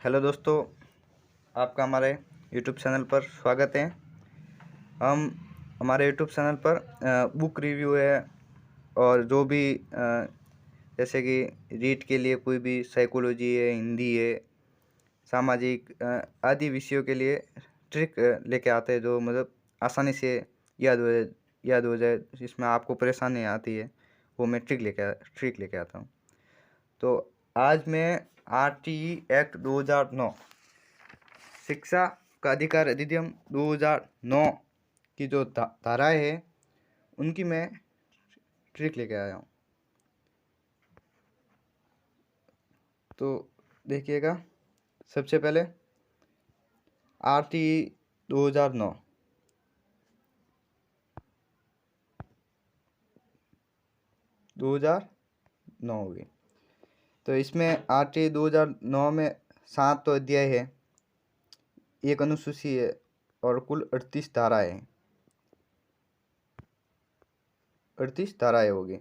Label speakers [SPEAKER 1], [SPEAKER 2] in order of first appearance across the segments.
[SPEAKER 1] Hello दोस्तों, आपका हमारे यूट्यूब चैनल पर स्वागत है। हम हमारे यूट्यूब चैनल पर बुक रिव्यू है और जो भी जैसे कि रीड के लिए कोई भी साइकोलॉजी है, हिंदी है, सामाजिक आदि विषयों के लिए ट्रिक लेके आते हैं जो मतलब आसानी से याद हो जाए, जिसमें आपको परेशानी आती है वो मैं ट्रिक लेके आता हूँ। तो आज मैं RTE एक्ट 2009 शिक्षा का अधिकार अधिनियम 2009 की जो धाराएं है उनकी मैं ट्रिक लेके आया हूँ। तो देखिएगा, सबसे पहले RTE 2009 होगी। तो इसमें RTE 2009 में 7 तो अध्याय है, एक अनुसूची है और कुल 38 धाराएं हैं। 38 धाराएं होगी।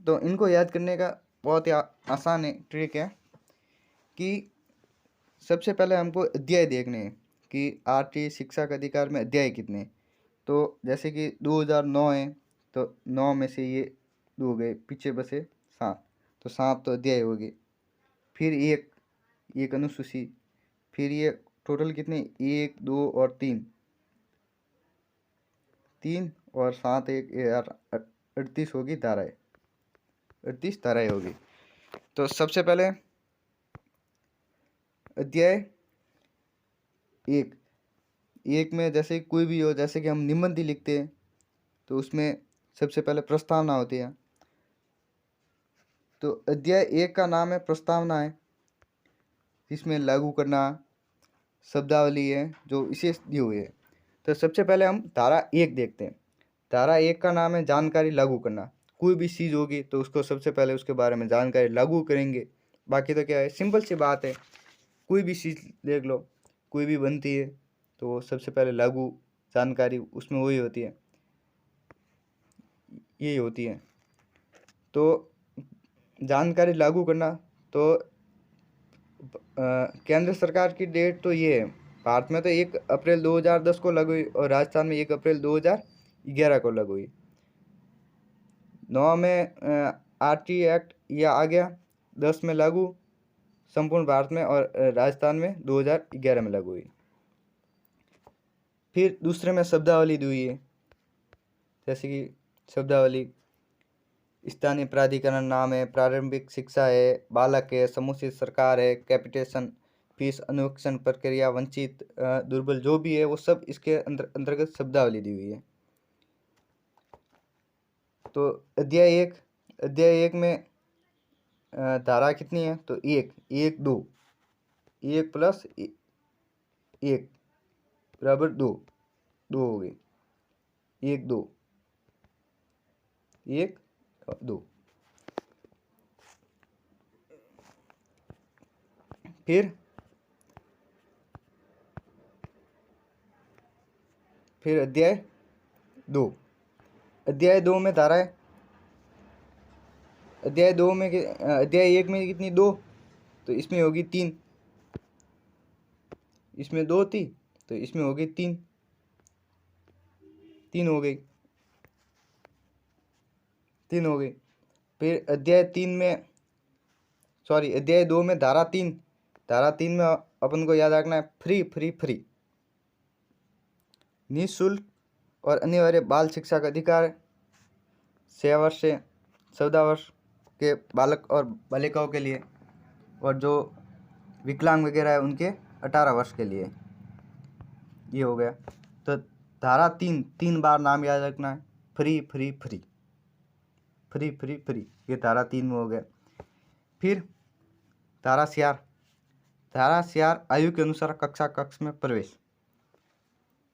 [SPEAKER 1] तो इनको याद करने का बहुत ही आसान है ट्रिक है कि सबसे पहले हमको अध्याय देखने हैं कि RTE शिक्षा का अधिकार में अध्याय कितने। तो जैसे कि 2009 है तो 9 में से ये 2 गए, पीछे बसे 7, तो 7 तो अध्याय हो गए। फिर एक अनुसूची, फिर ये टोटल कितने, 1 2 और 3 और 7 1 38 होगी धाराएं, 38 धाराएं होगी। तो सबसे पहले अध्याय एक में जैसे कोई भी हो, जैसे कि हम निबंध लिखते हैं तो उसमें सबसे पहले प्रस्तावना होती है। तो अध्याय 1 का नाम है प्रस्तावना है, जिसमें लागू करना शब्दावली है जो विशेष दी हुई है। तो सबसे पहले हम धारा 1 देखते हैं। धारा 1 का नाम है जानकारी लागू करना। कोई भी चीज़ होगी तो उसको सबसे पहले उसके बारे में जानकारी लागू करेंगे। बाकी तो क्या है, सिंपल सी बात है। कोई भी चीज़ देख लो, कोई भी बनती है तो सबसे पहले लागू जानकारी उसमें वही होती है, यही होती है। तो जानकारी लागू करना, तो केंद्र सरकार की डेट तो ये है, भारत में तो 1 अप्रैल 2010 को लागू हुई और राजस्थान में 1 अप्रैल 2011 को लागू हुई। 9 में RTE एक्ट यह आ गया, 10 में लागू संपूर्ण भारत में और राजस्थान में 2011 में लागू हुई। फिर दूसरे में शब्दावली दी हुई है, जैसे कि शब्दावली स्थानीय प्राधिकरण नाम है, प्रारंभिक शिक्षा है, बालक है, समुचित सरकार है, कैपिटेशन फीस, अनुवीक्षण प्रक्रिया, वंचित दुर्बल, जो भी है वो सब इसके अंतर्गत शब्दावली दी हुई है। तो अध्याय एक में धारा कितनी है, तो 1 2 1 प्लस 1 बराबर 2 हो गई, 1 2 1 2। फिर अध्याय 2 में धारा है, अध्याय 1 में कितनी, 2, तो इसमें होगी 3, इसमें 2 थी तो इसमें होगी 3 हो गई, 3 हो गई। फिर अध्याय 2 में धारा 3 में अपन को याद रखना है फ्री निःशुल्क और अनिवार्य बाल शिक्षा का अधिकार 6 वर्ष से 14 वर्ष के बालक और बालिकाओं के लिए, और जो विकलांग वगैरह है उनके 18 वर्ष के लिए। ये हो गया। तो धारा 3 बार नाम याद रखना है, फ्री, ये धारा 3 में हो गया। फिर धारा 4 आयु के अनुसार कक्ष में प्रवेश,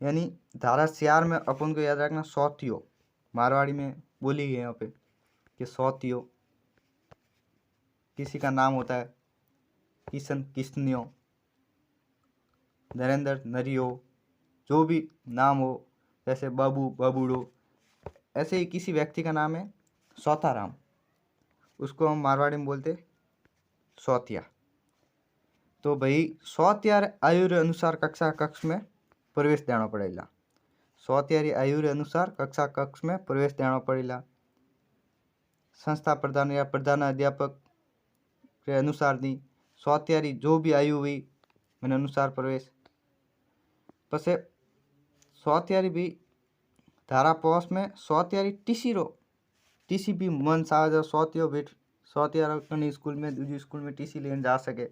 [SPEAKER 1] यानी धारा 4 में अपन को याद रखना सौतियो, मारवाड़ी में बोली है यहाँ पे कि सौतियो किसी का नाम होता है, किशन किस्नियो, नरेंद्र नरियो, जो भी नाम हो, जैसे बाबू बाबूड़ो, ऐसे ही किसी व्यक्ति का नाम है सौताराम, उसको हम मारवाड़ी में बोलते सौतिया। तो भाई 100 आयु रे अनुसार कक्षा कक्ष में प्रवेश देना पड़ेगा। 100 आयु रे अनुसार कक्षा कक्ष में प्रवेश देना पड़ेगा। संस्था प्रधान या प्रधान अध्यापक के अनुसार दी 100 जो भी आयु हुई मैंने अनुसार प्रवेश पसे 100 भी धारा पोस्ट में 100 टीसी भी मन साज 100 बेट 100 स्कूल में दूसरी स्कूल में टीसी लेने जा सके।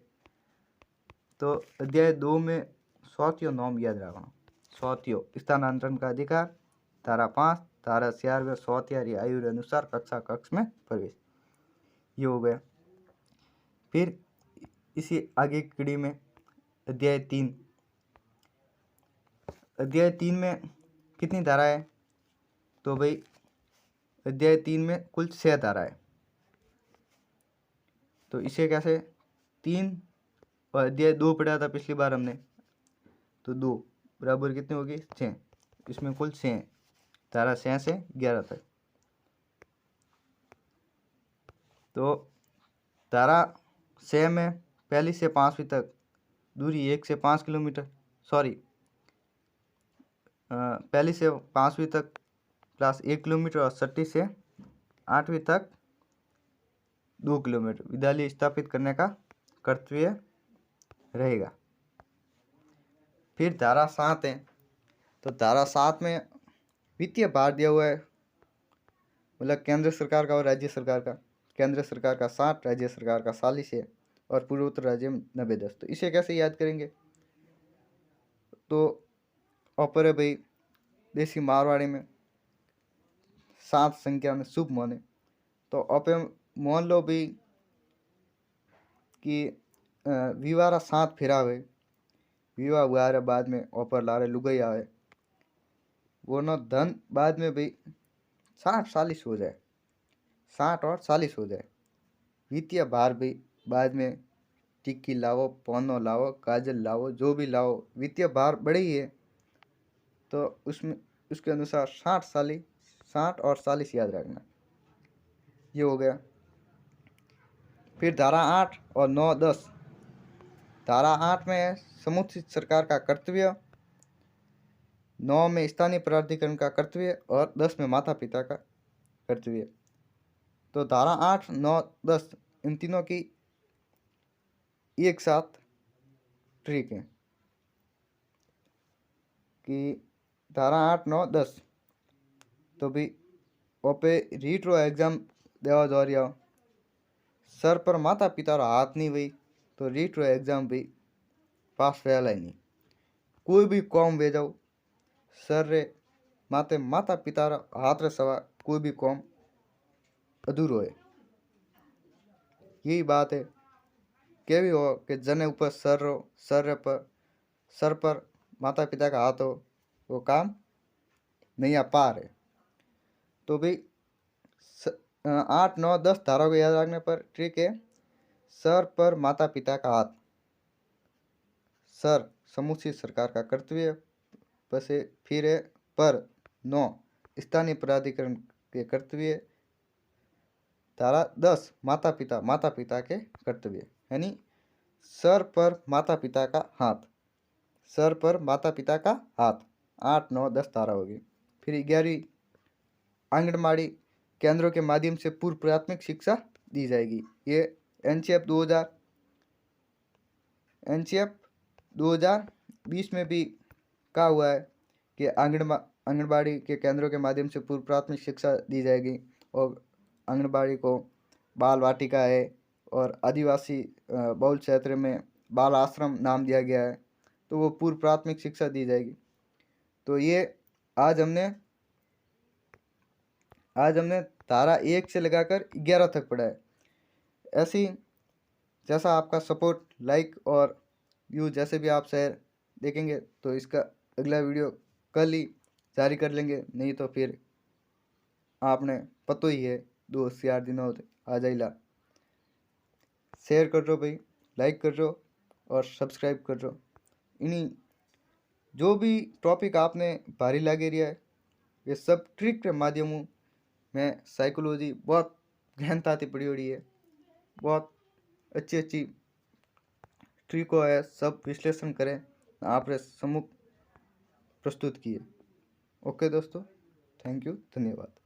[SPEAKER 1] तो अध्याय 2 में 100 नॉम याद रखना। 100 स्थानांतरण का अधिकार धारा 5 धारा 4 में 100 आयु के अनुसार कक्षा कक्ष में प्रवेश ये हो गया। फिर इसी आगे की कड़ी में अध्याय 3 में कितनी धारा है? तो भाई अध्याय 3 में कुल 6 धारा है। तो इसे कैसे 3 और अध्याय 2 पढ़ा था पिछली बार हमने, तो 2 बराबर कितनी होगी 6। इसमें कुल 6 है, धारा 6 से 11 तक। तो धारा 6 में पहली से 5वीं तक दूरी 1 से 5 किलोमीटर, सॉरी पहली से 5वीं तक प्लस 1 किलोमीटर और 6वीं से 8वीं तक 2 किलोमीटर विद्यालय स्थापित करने का कर्तव्य रहेगा। फिर धारा 7 है। तो धारा 7 में वित्तीय भार दिया हुआ है, मतलब केंद्र सरकार का और राज्य सरकार का। केंद्र सरकार का 60, राज्य सरकार का 40 है और पूर्वोत्तर राज्य में 90-10। तो इसे कैसे याद करेंगे? तो ऊपर है भाई देसी मारवाड़ी में 7 संख्या में शुभ माने। तो आप मान लो भाई कि विवाह 7 फेरा हुए, विवाह हुआ रे बाद में ऊपर लारे लुगाई आवे, वो न धन बाद में भाई 60-40 हो जाए, 60 और 40 हो जाए। वित्तीय भार भी बाद में टिक्की लाओ, पौनो लाओ, काजल लाओ, जो भी लाओ, वित्तीय भार बढ़े ही है। तो उसमें उसके अनुसार 60 और 40 याद रखना, ये हो गया। फिर धारा 8 और 9-10। धारा 8 में समुचित सरकार का कर्तव्य, 9 में स्थानीय प्राधिकरण का कर्तव्य और 10 में माता पिता का कर्तव्य। तो धारा 8, 9, 10 इन तीनों की एक साथ ट्रिक है कि धारा 8, 9, 10 तो भी ओपे रीट्रो एग्जाम देवा जा रहा, सर पर माता पिता हाथ नहीं हुई तो रीट्रो एग्जाम भी पास फैला ही नहीं। कोई भी कॉम वे जाओ, सर रे माते माता पिता हाथ रे सवा कोई भी कॉम अधूरो है। यही बात है केवी हो कि जने ऊपर सर पर माता पिता का हाथ हो, वो काम नहीं आ पा रहे। तो भाई 8, 9, 10 धारा को याद रखने पर ट्रिक है, सर पर माता पिता का हाथ, सर समुचित सरकार का कर्तव्य, पसे फिर है पर 9 स्थानीय प्राधिकरण के कर्तव्य, धारा 10 माता पिता के कर्तव्य, यानी सर पर माता पिता का हाथ, सर पर माता पिता का हाथ 8, 9, 10 धारा होगी। फिर 11वीं आंगनबाड़ी केंद्रों के माध्यम से पूर्व प्राथमिक शिक्षा दी जाएगी। ये एनसीएफ 2020 में भी कहा हुआ है कि आंगनबाड़ी के केंद्रों के माध्यम से पूर्व प्राथमिक शिक्षा दी जाएगी और आंगनबाड़ी को बाल वाटिका है और आदिवासी बहुल क्षेत्र में बाल आश्रम नाम दिया गया है, तो वो पूर्व प्राथमिक शिक्षा दी जाएगी। तो ये आज हमने धारा 1 से लगाकर 11 तक पढ़ा है। ऐसी जैसा आपका सपोर्ट, लाइक और व्यू जैसे भी आप शेयर देखेंगे तो इसका अगला वीडियो कल ही जारी कर लेंगे, नहीं तो फिर आपने पता ही है 2 से 8 दिन आ जाइला। शेयर कर दो भाई, लाइक कर दो और सब्सक्राइब कर दो। इन्हीं जो भी टॉपिक आपने भारी लगे रहा है ये सब ट्रिक के माध्यमों में साइकोलॉजी बहुत गहनता से पढ़ी हुई है, बहुत अच्छी फ्री को है सब विश्लेषण करें आपने सम्मुख प्रस्तुत किए। ओके दोस्तों, थैंक यू, धन्यवाद।